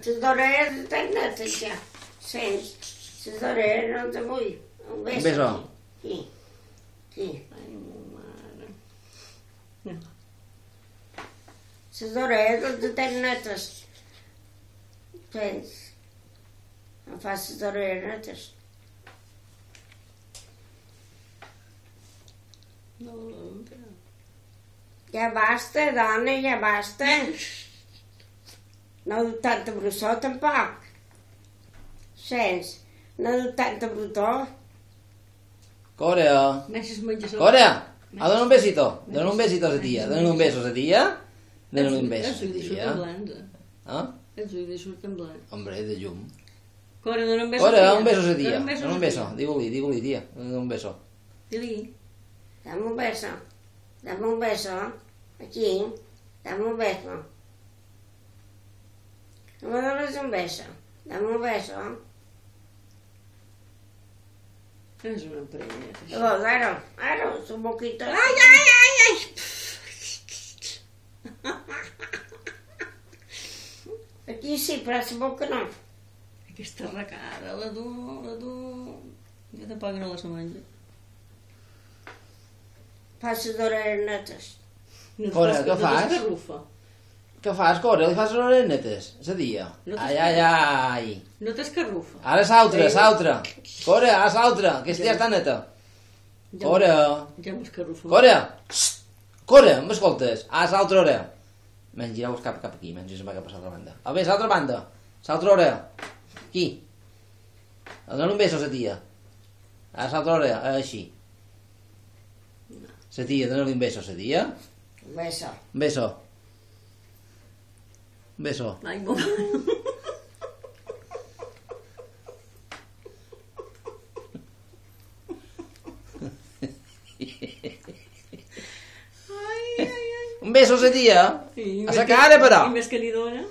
Les orelles estan netes ja. Sents? Les orelles no te vull. Un beso. Un beso. Sí. Sí. Ai, ma mare. Les orelles les estan netes. Sents? Em fas les orelles netes. No, Ja basta, dona, ja basta. No du tanta brussó, tampoc. Sents? No du tanta brutó. Corea. Deixes menjar Corea. Dona un besito. Dona un besito a la tía. Dona un beso a la tía. Dona un beso a Els ulls la li tía. surten blancs. Ah? Els ulls li surten blancs. Hombre, de llum. Cora, dona un beso. Corea, un beso a la tía. Dona un beso. Dona un beso. Digue-li, tía. Dona un beso. Dili. Dame un beso. Dame un beso. Aquí. Dame un beso. No me dones un beso. Dame un beso. És una prenya. Luego, claro, su boquita. Ai, ai, ai, ai! Aquí sí, però a la boca no. Aquesta arracada, la du... Jo tampoc no la se menja. Fas les orelles netes. Cora, què fas? No t'escarrufa. Què fas, Corea? Li fas les orelles netes? La tia. No Ai, ai, ai. No t'escarrufa. Ara l'altra. Corea, ara l'altra, que ja està neta. Corea. Ja m'escarrufa. Corea. Corea, m'escoltes? Ara l'altra hora. Menys gireu cap aquí, menys se'n va cap a l'altra banda. A veure, l'altra banda. L'altra hora. Aquí. Dona un beso a la tia. Ara l'altra hora, així. La tia, dona-li un beso a la tia. Un beso. Un beso. Un beso. Ai, bo. Un beso a la tia. A la cara, però. I més que li dona.